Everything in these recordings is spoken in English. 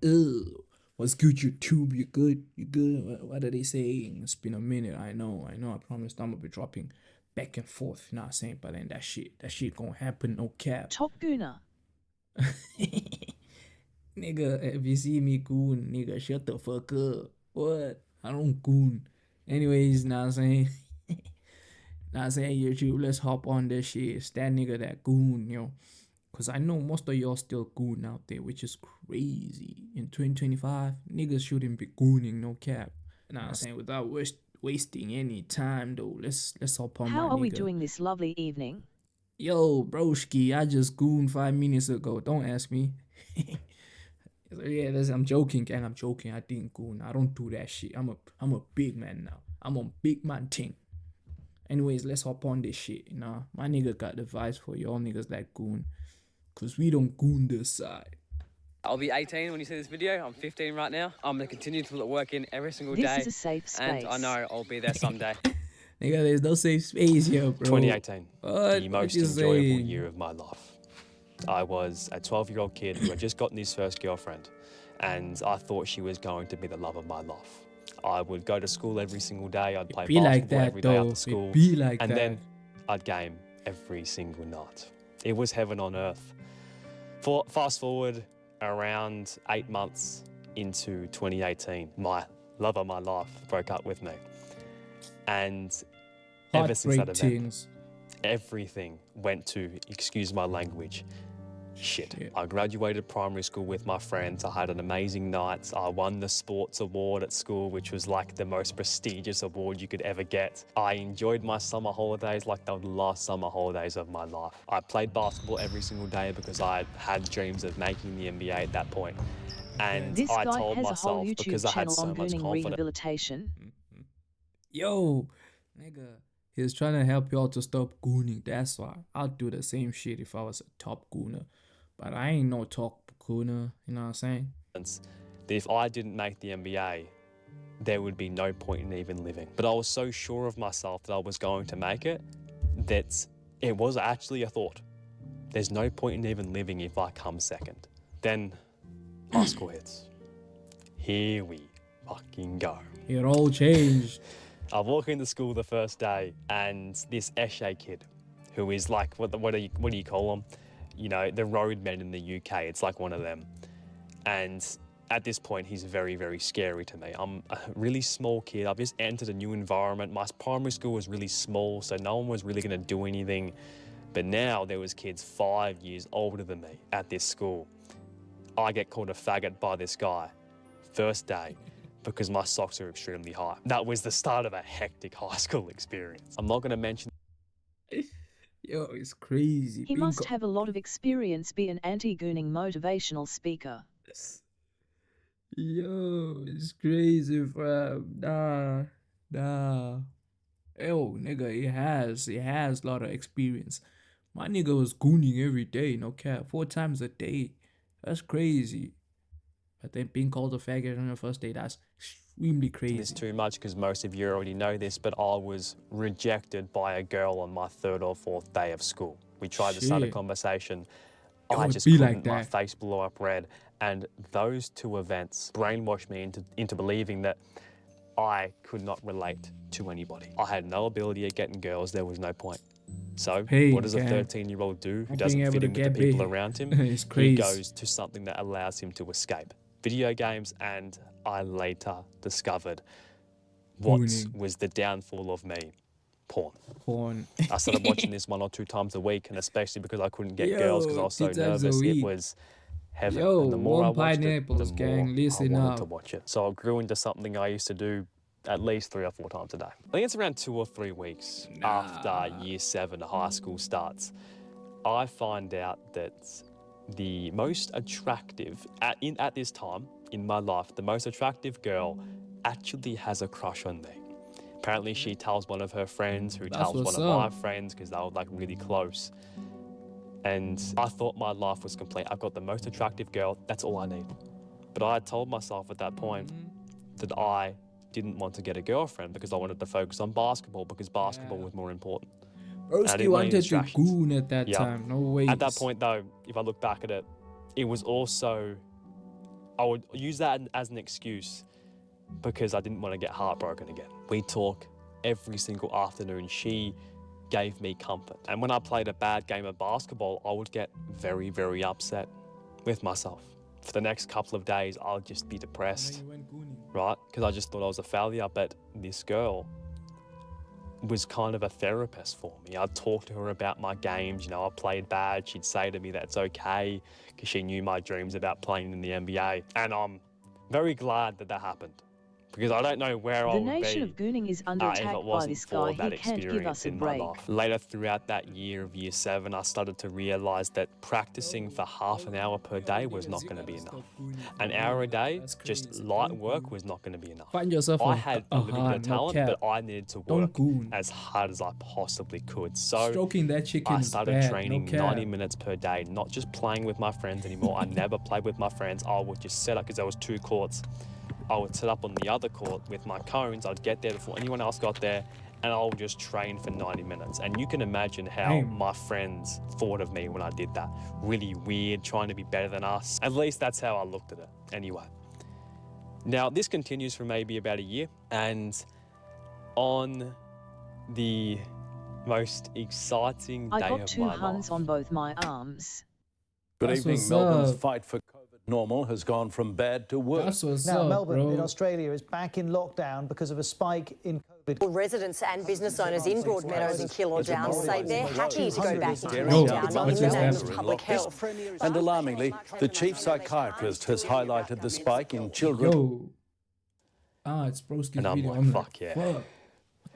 Ew. What's good, YouTube? You good? You good? What are they saying? It's been a minute. I know. I promised I'm gonna be dropping back and forth. You know what I'm saying? But then that shit gonna happen. No cap. Top Gooner. Nigga, if you see me goon, nigga, shut the fuck up. What? I don't goon. Anyways, know what I'm saying? Know what I'm saying, YouTube, let's hop on this shit. It's that nigga that goon, yo. Cause I know most of y'all still goon out there, which is crazy. In 2025, niggas shouldn't be gooning, no cap. Know what I'm saying? Without wasting any time though, let's hop on How my are we nigga. doing this lovely evening? Yo, broski, I just gooned 5 minutes ago. Don't ask me. So yeah, I'm joking, gang. I'm joking. I didn't goon. I don't do that shit. I'm a big man now. I'm on big man thing. Anyways, let's hop on this shit. You know, my nigga got advice for y'all niggas that goon, cause we don't goon this side. I'll be 18 when you see this video. I'm 15 right now. I'm gonna continue to put work in every single This day. is a safe space. And I know I'll be there someday. Nigga, there's no safe space here, bro. 2018, What? the most enjoyable year of my life. I was a 12-year-old kid who had just gotten his first girlfriend, and I thought she was going to be the love of my life. I would go to school every single day. I'd play basketball every day after school, and then I'd game every single night. It was heaven on earth. Fast forward around 8 months into 2018, my love of my life broke up with me. And ever since that event, everything went to, excuse my language, shit. Yeah. I graduated primary school with my friends. I had an amazing night. I won the sports award at school, which was like the most prestigious award you could ever get. I enjoyed my summer holidays like they were the last summer holidays of my life. I played basketball every single day because I had dreams of making the NBA at that point. And this I guy told has myself, a whole YouTube because I had channel so on much gooning confidence. Rehabilitation. Yo, nigga, he's trying to help y'all to stop gooning. That's why I'd do the same shit if I was a top gooner. But I ain't no top gooner, you know what I'm saying? That if I didn't make the NBA, there would be no point in even living. But I was so sure of myself that I was going to make it that it was actually a thought. There's no point in even living if I come second. Then high school hits. Here we fucking go. It all changed. I walk into school the first day, and this Eshe kid, who is like, what do you call him? You know, the roadmen in the UK. It's like one of them. And at this point, he's very, very scary to me. I'm a really small kid. I've just entered a new environment. My primary school was really small, so no one was really going to do anything. But now there was kids 5 years older than me at this school. I get called a faggot by this guy, first day, because my socks are extremely high. That was the start of a hectic high school experience. I'm not going to mention... Yo, it's crazy. He must have a lot of experience, be an anti-gooning motivational speaker. Yo, it's crazy, fam. Nah. Yo, nigga, he has a lot of experience. My nigga was gooning every day, no cap, 4 times a day. That's crazy. But then being called a faggot on your first day, that's extremely crazy. It's too much because most of you already know this, but I was rejected by a girl on my 3rd or 4th day of school. We tried to start a conversation. I just couldn't, my face blew up red. And those 2 events brainwashed me into believing that I could not relate to anybody. I had no ability at getting girls. There was no point. So what does a 13-year-old do who doesn't fit in with the people around him? He goes to something that allows him to escape. Video games, and I later discovered what was the downfall of me. Porn. I started watching this 1 or 2 times a week, and especially because I couldn't get girls because I was so nervous, it was heaven. And the more I watched it, the more I wanted to watch it. So I grew into something I used to do at least 3 or 4 times a day. I think it's around 2 or 3 weeks after year 7 high school starts, I find out that the most attractive, at this time in my life, the most attractive girl actually has a crush on me. Apparently she tells one of her friends who tells one of my friends because they were like really close. And I thought my life was complete. I've got the most attractive girl, that's all I need. But I had told myself at that point that I didn't want to get a girlfriend because I wanted to focus on basketball because basketball was more important. Broski wanted to goon at that time, no way. At that point though, if I look back at it, it was also I would use that as an excuse because I didn't want to get heartbroken again. We talk every single afternoon. She gave me comfort. And when I played a bad game of basketball, I would get very, very upset with myself. For the next couple of days, I'll just be depressed, right? Because I just thought I was a failure. But this girl was kind of a therapist for me. I'd talk to her about my games. You know, I played bad. She'd say to me that it's okay because she knew my dreams about playing in the NBA. And I'm very glad that that happened because I don't know where I The would nation be of gooning is under if it attack by wasn't this for guy. that He can't give us experience a in my break. life. Later throughout that year of year 7, I started to realize that practicing for half an hour per day was not going to be enough. An hour a day, just light work, was not going to be enough. Find yourself I had a little bit hand, of no talent, cap. but I needed to Don't work goon. as hard as I possibly could. So Stroking that chicken I is started bad, training no cap. 90 minutes per day, not just playing with my friends anymore. I never played with my friends. I would just set up, because there was 2 courts. I would set up on the other court with my cones. I'd get there before anyone else got there, and I would just train for 90 minutes. And you can imagine how my friends thought of me when I did that. Really weird, trying to be better than us. At least that's how I looked at it anyway. Now, this continues for maybe about a year, and on the most exciting day I got of 2 my huns life. on both my arms. Good That's evening. what's Melbourne's up. fight for COVID normal has gone from bad to worse. That's what's Now, up, Melbourne bro. in Australia is back in lockdown because of a spike in COVID. Residents and business owners in Broadmeadows and Keilor Downs say they're happy to go back into Yo, lockdown what in the just name of happened? public health. And alarmingly, the chief psychiatrist has highlighted the spike in children. Yo. It's Broski's And I'm video. like, fuck yeah. Fuck.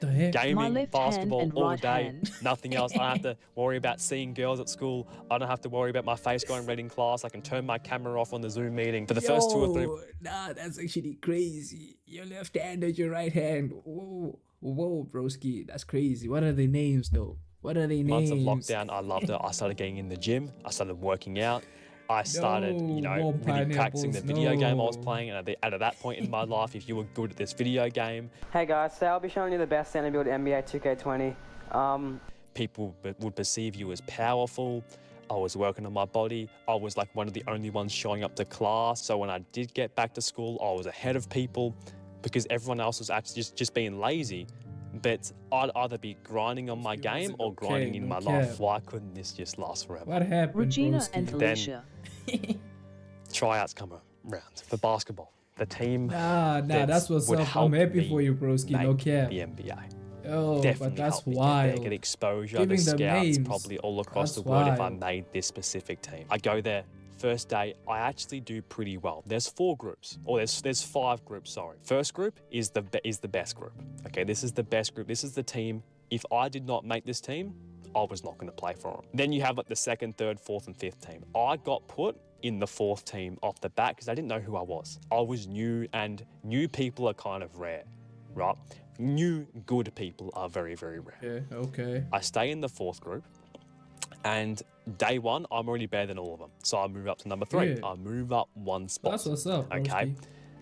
What the heck? My Gaming, left hand basketball and all right day, hand. nothing else. I don't have to worry about seeing girls at school. I don't have to worry about my face going red in class. I can turn my camera off on the Zoom meeting. For the first 2 or 3... Nah, that's actually crazy. Your left hand and your right hand. Whoa, whoa, broski. That's crazy. What are their names, though? What are their months names? of lockdown, I loved it. I started getting in the gym. I started working out. I started, you know, more really practicing the video game I was no. playing. And at that point in my life, if you were good at this video game, Hey guys, so I'll be showing you the best center build NBA 2K20. people would perceive you as powerful. I was working on my body. I was like one of the only ones showing up to class. So when I did get back to school, I was ahead of people because everyone else was actually just being lazy. But I'd either be grinding on my game or grinding in my life. Why couldn't this just last forever? What happened, Regina broski? and Alicia. Tryouts come around for basketball. The team Nah, that's what's would up. help I'm happy me for you, broski. No make cap. the NBA. Oh, Definitely but that's helped me wild. get exposure Giving to them scouts names. probably all across That's the world if I wild. made this specific team. I go there, first day, I actually do pretty well. There's 4 groups, or there's 5 groups, sorry. First group is the best group. Okay, this is the best group. This is the team. If I did not make this team, I was not going to play for them. Then you have like the 2nd, 3rd, 4th, and 5th team. I got put in the 4th team off the bat because I didn't know who I was. I was new, and new people are kind of rare, right? New good people are very, very rare. Yeah, okay. I stay in the 4th group, and day 1, I'm already better than all of them. So I move up to number 3. Yeah. I move up 1 spot. That's what's up, broski. Okay.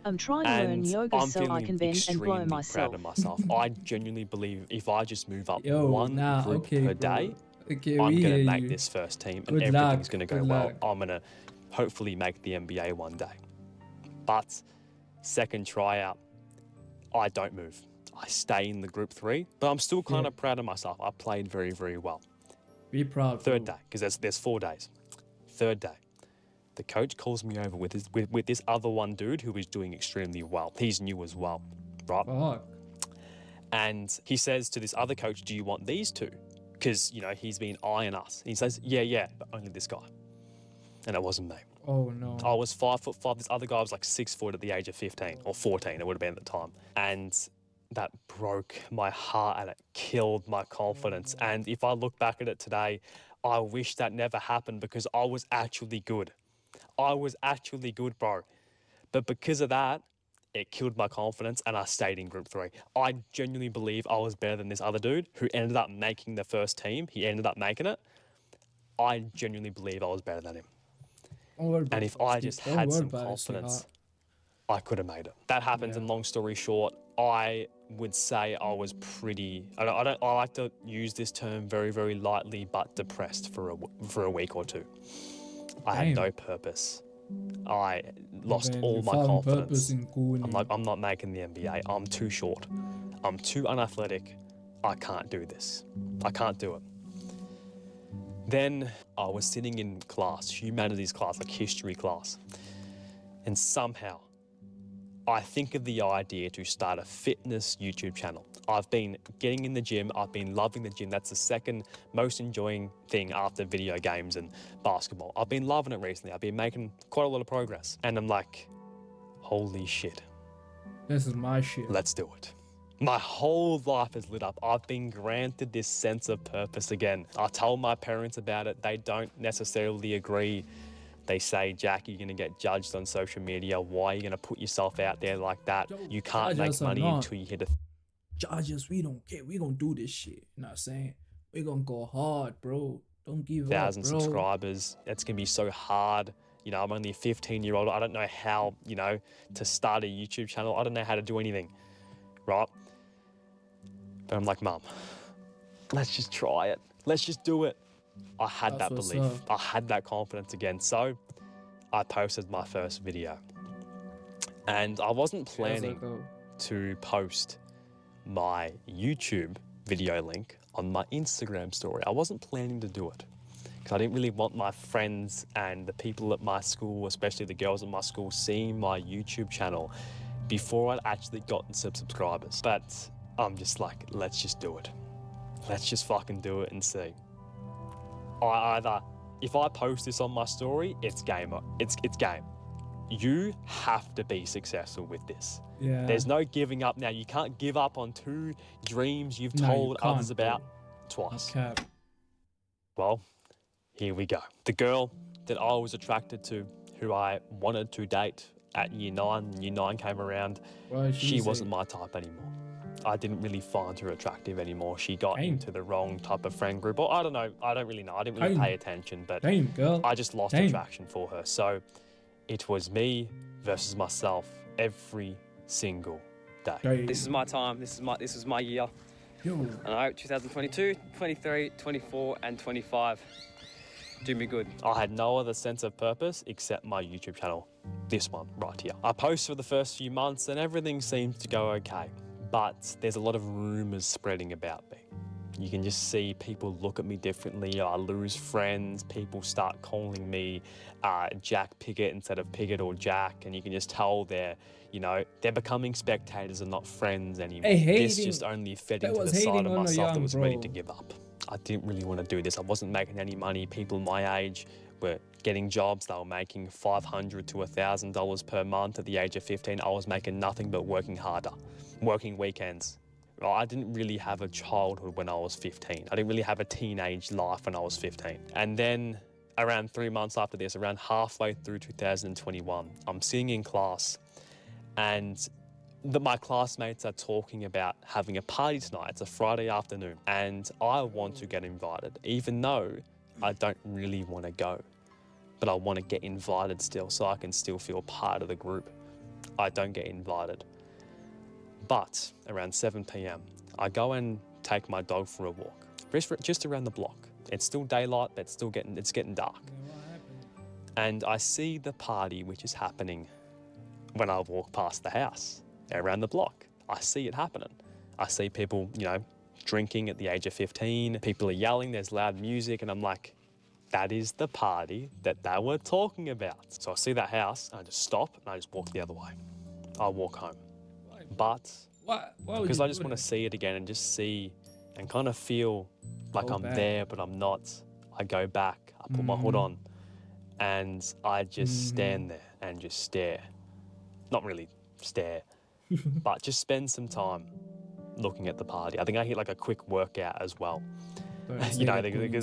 I'm trying to learn And yoga I'm so I feeling can bend and blow extremely myself. proud of myself. I genuinely believe if I just move up Yo, 1 nah, group okay, per bro. day, Okay, I'm we going hear to make you. this first team and Good everything's luck, going to go good well. luck. I'm going to hopefully make the NBA one day. But 2nd tryout, I don't move. I stay in the group 3, but I'm still kind of proud of myself. I played very, very well. Be proud, 3rd bro. day, because there's 4 days. 3rd day, the coach calls me over with this other one dude who is doing extremely well. He's new as well, right? Fuck. And he says to this other coach, do you want these 2? Because, you know, he's been eyeing us. He says, yeah, but only this guy. And it wasn't me. Oh, no. I was 5'5". This other guy was like 6 foot at the age of 15 or 14. It would have been at the time. And that broke my heart and it killed my confidence. And if I look back at it today, I wish that never happened because I was actually good. I was actually good, bro. But because of that, it killed my confidence and I stayed in group 3. I genuinely believe I was better than this other dude who ended up making the first team. He ended up making it. I genuinely believe I was better than him. Don't worry about And if it, I broski. just Don't had worry some about it, confidence, sweetheart. I could have made it. That happened, Yeah. and long story short, I would say I was pretty. I like to use this term very, very lightly, but depressed for a week or 2. I had Damn. no purpose. I lost then all you my found purpose confidence. in gooning. I'm like, I'm not making the NBA. I'm too short. I'm too unathletic. I can't do this. I can't do it. Then I was sitting in class, humanities class, like history class, and somehow I think of the idea to start a fitness YouTube channel. I've been getting in the gym. I've been loving the gym. That's the second most enjoying thing after video games and basketball. I've been loving it recently. I've been making quite a lot of progress. And I'm like, holy shit. This is my shit. Let's do it. My whole life is lit up. I've been granted this sense of purpose again. I told my parents about it. They don't necessarily agree. They say, Jack, you're going to get judged on social media. Why are you going to put yourself out there like that? You can't make money until you hit a... Judge us, we don't care. We gonna do this shit. You know what I'm saying? We gonna go hard, bro. Don't give up, bro. 1,000 subscribers. It's going to be so hard. You know, I'm only a 15-year-old. I don't know how, you know, to start a YouTube channel. I don't know how to do anything, right? But I'm like, Mum, let's just try it. Let's just do it. I had that belief. I had that confidence again. So I posted my first video. And I wasn't planning to post my YouTube video link on my Instagram story. I wasn't planning to do it because I didn't really want my friends and the people at my school, especially the girls at my school, seeing my YouTube channel before I'd actually gotten some subscribers. But I'm just like, let's just do it. Let's just fucking do it and see. If I post this on my story, it's game. It's game. You have to be successful with this. Yeah. There's no giving up now. You can't give up on 2 dreams you've told others about twice. Okay. Well, here we go. The girl that I was attracted to, who I wanted to date at year 9, year 9 came around, she wasn't my type anymore. I didn't really find her attractive anymore. She got into the wrong type of friend group. Or I don't know. I don't really know. I didn't really pay attention, but I just lost attraction for her. So it was me versus myself every single day. This is my time. This is my year. And I hope 2022, 23, 24, and 25 do me good. I had no other sense of purpose except my YouTube channel. This one right here. I post for the first few months and everything seems to go okay. But there's a lot of rumors spreading about me. You can just see people look at me differently. I lose friends. People start calling me Jack Piggott instead of Piggott or Jack. And you can just tell they're becoming spectators and not friends anymore. This just only fed into the side of myself that was ready to give up. I didn't really want to do this. I wasn't making any money. People my age were getting jobs. They were making $500 to $1,000 per month at the age of 15. I was making nothing but working harder, working weekends. I didn't really have a childhood when I was 15. I didn't really have a teenage life when I was 15. And then around 3 months after this, around halfway through 2021, I'm sitting in class and my classmates are talking about having a party tonight. It's a Friday afternoon and I want to get invited, even though I don't really want to go. But I want to get invited still so I can still feel part of the group. I don't get invited. But around 7 p.m, I go and take my dog for a walk, just around the block. It's still daylight, but it's getting dark. And I see the party which is happening when I walk past the house, around the block. I see it happening. I see people, drinking at the age of 15. People are yelling, there's loud music, and I'm like, that is the party that they were talking about. So I see that house, and I just stop, and I just walk the other way. I walk home. But because I just want to see it again and just see and kind of feel like I'm there, but I'm not, I go back, I put my hood on, and I just stand there and just stare. Not really stare, but just spend some time looking at the party. I think I hit like a quick workout as well. Because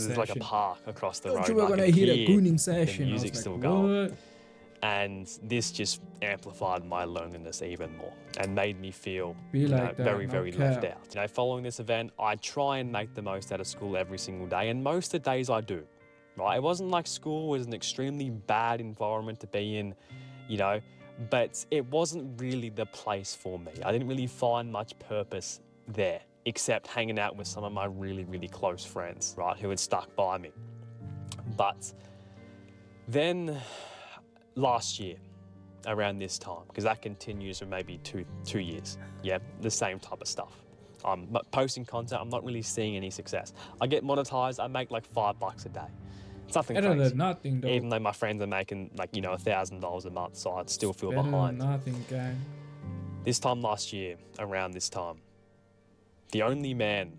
there's like a park across the road. You were gonna hit a gooning session. The music's still going. And this just amplified my loneliness even more and made me feel very, very left out. Following this event, I try and make the most out of school every single day, and most of the days I do, right? It wasn't like school was an extremely bad environment to be in, but it wasn't really the place for me. I didn't really find much purpose there, except hanging out with some of my really, really close friends, right, who had stuck by me. But then last year, around this time, because that continues for maybe two years. Yeah, the same type of stuff. I'm posting content, I'm not really seeing any success. I get monetized, I make like $5 a day. It's nothing Better crazy. than nothing, though. Even though my friends are making like, you know, $1,000 a month, so I'd still feel Better behind. than nothing, guy. This time last year, around this time, the only man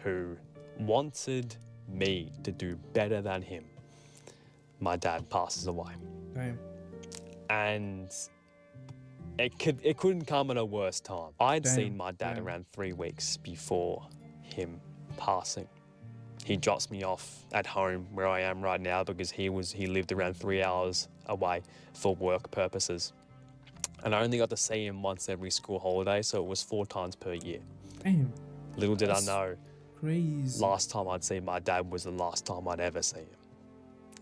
who wanted me to do better than him, my dad passes away. Damn. And it couldn't come at a worse time. I'd seen my dad around 3 weeks before him passing. He drops me off at home where I am right now because he lived around 3 hours away for work purposes. And I only got to see him once every school holiday, so it was 4 times per year. Damn. Little did I know, Crazy. last time I'd see my dad was the last time I'd ever see him.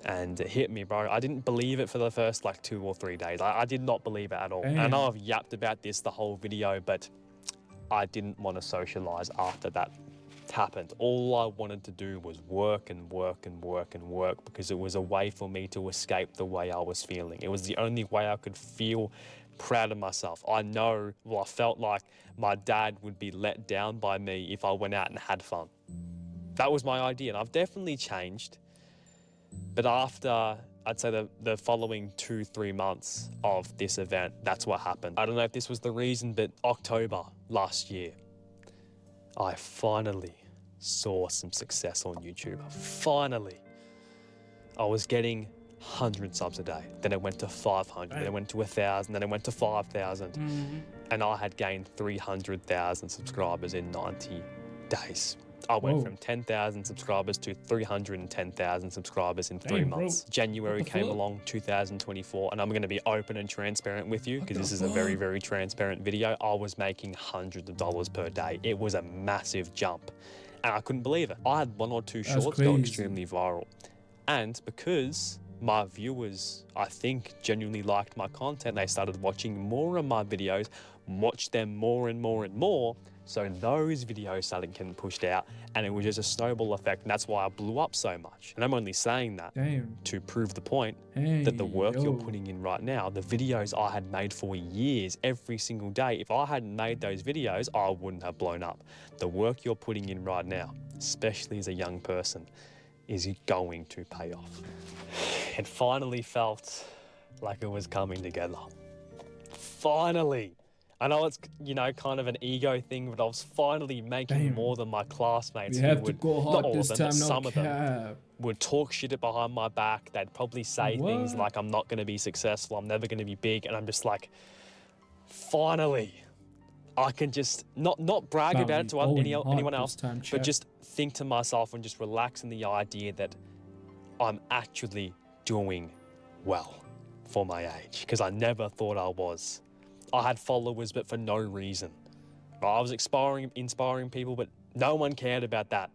And it hit me, bro. I didn't believe it for the first like 2 or 3 days. I did not believe it at all. Damn. And I know I've yapped about this the whole video, but I didn't want to socialize after that happened. All I wanted to do was work and work and work and work because it was a way for me to escape the way I was feeling. It was the only way I could feel proud of myself. I felt like my dad would be let down by me if I went out and had fun. That was my idea, and I've definitely changed. But after, I'd say the following 2-3 months of this event, that's what happened. I don't know if this was the reason, but October last year, I finally saw some success on YouTube. Finally. I was getting 100 subs a day. Then it went to 500, then it went to 1,000, then it went to 5,000. And I had gained 300,000 subscribers in 90 days. I went from 10,000 subscribers to 310,000 subscribers in 3 months. January came along, 2024, and I'm going to be open and transparent with you because this is a very, very transparent video. I was making hundreds of dollars per day. It was a massive jump, and I couldn't believe it. I had 1 or 2 shorts go extremely viral, and because my viewers, I think, genuinely liked my content, they started watching more of my videos, watched them more and more and more. So those videos started getting pushed out, and it was just a snowball effect, and that's why I blew up so much. And I'm only saying that to prove the point that the work you're putting in right now, the videos I had made for years, every single day, if I hadn't made those videos, I wouldn't have blown up. The work you're putting in right now, especially as a young person, is going to pay off. It finally felt like it was coming together. Finally. I know it's, you know, kind of an ego thing, but I was finally making more than my classmates. We have to go hard not all this of them, time, but no some of them cap. would talk shit behind my back. They'd probably say things like, I'm not going to be successful, I'm never going to be big. And I'm just like, finally, I can just not brag about it to anyone else, but just think to myself and just relax in the idea that I'm actually doing well for my age, because I never thought I was. I had followers, but for no reason. I was inspiring people, but no one cared about that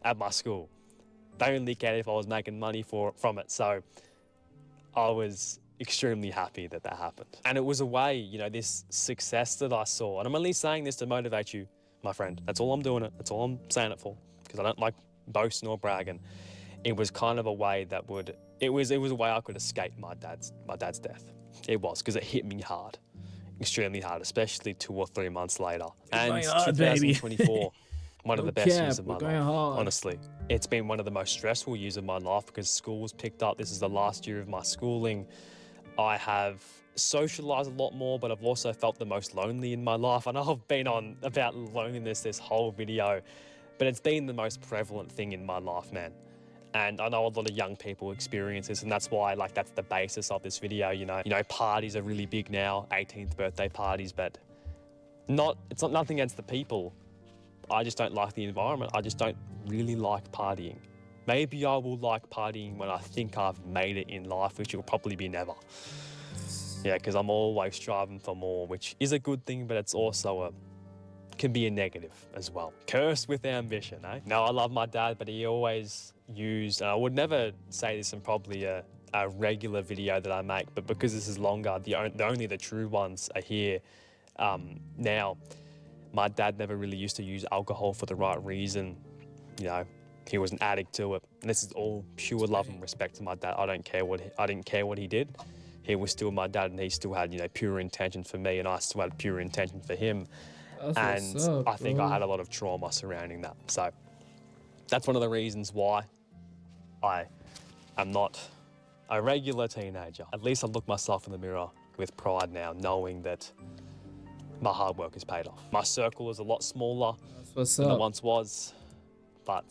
at my school. They only cared if I was making money from it. So I was extremely happy that happened. And it was a way, you know, this success that I saw. And I'm only saying this to motivate you, my friend. That's all I'm doing it. That's all I'm saying it for, because I don't like boasting or bragging. It was kind of a way that it was a way I could escape my dad's death. It was, because it hit me hard. Extremely hard, especially 2 or 3 months later. And 2024, one of the best years of my life, honestly. It's been one of the most stressful years of my life because school's picked up. This is the last year of my schooling. I have socialized a lot more, but I've also felt the most lonely in my life. I know I've been on about loneliness this whole video, but it's been the most prevalent thing in my life, man. And I know a lot of young people experience this, and that's why, like, that's the basis of this video, you know, parties are really big now, 18th birthday parties, but it's not nothing against the people. I just don't like the environment. I just don't really like partying. Maybe I will like partying when I think I've made it in life, which will probably be never. Yeah, because I'm always striving for more, which is a good thing, but it's also can be a negative as well. Cursed with ambition, eh? No, I love my dad, but he always used, and I would never say this in probably a regular video that I make, but because this is longer, only the true ones are here now. My dad never really used to use alcohol for the right reason. You know, he was an addict to it. And this is all pure love and respect to my dad. I didn't care what he did. he was still my dad and he still had, you know, pure intention for me and I still had pure intention for him. That's what's up, I think bro. I had a lot of trauma surrounding that. So that's one of the reasons why I am not a regular teenager. At least I look myself in the mirror with pride now, knowing that my hard work has paid off. My circle is a lot smaller That's what's than it up. once was, but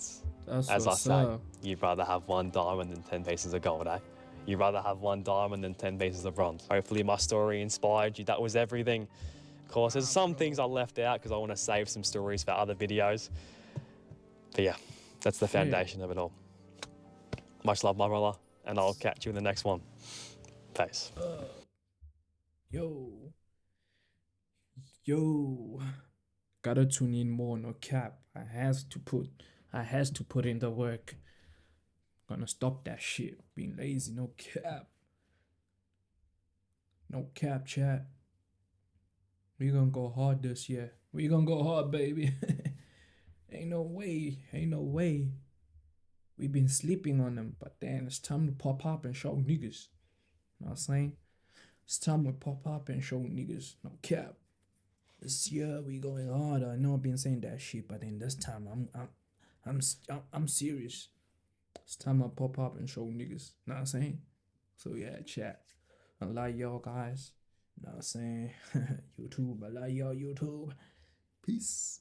That's as I what's say, up. you'd rather have 1 diamond than 10 pieces of gold, eh? You'd rather have 1 diamond than 10 pieces of bronze. Hopefully my story inspired you. That was everything. Of course, there's some things I left out because I want to save some stories for other videos. But yeah, that's the foundation of it all. Much love, my brother, and I'll catch you in the next one. Peace. Yo. Gotta tune in more, no cap. I has to put in the work. Gonna stop that shit. Being lazy, no cap. No cap, chat. We gonna go hard this year. We gonna go hard, baby. Ain't no way. We been sleeping on them, but then it's time to pop up and show niggas. Know what I'm saying? It's time to pop up and show niggas. No cap. This year we going hard. I know I've been saying that shit, but then this time I'm serious. It's time I pop up and show niggas. Know what I'm saying? So yeah, chat. I like y'all guys. Know what I'm saying? YouTube. I like y'all YouTube. Peace.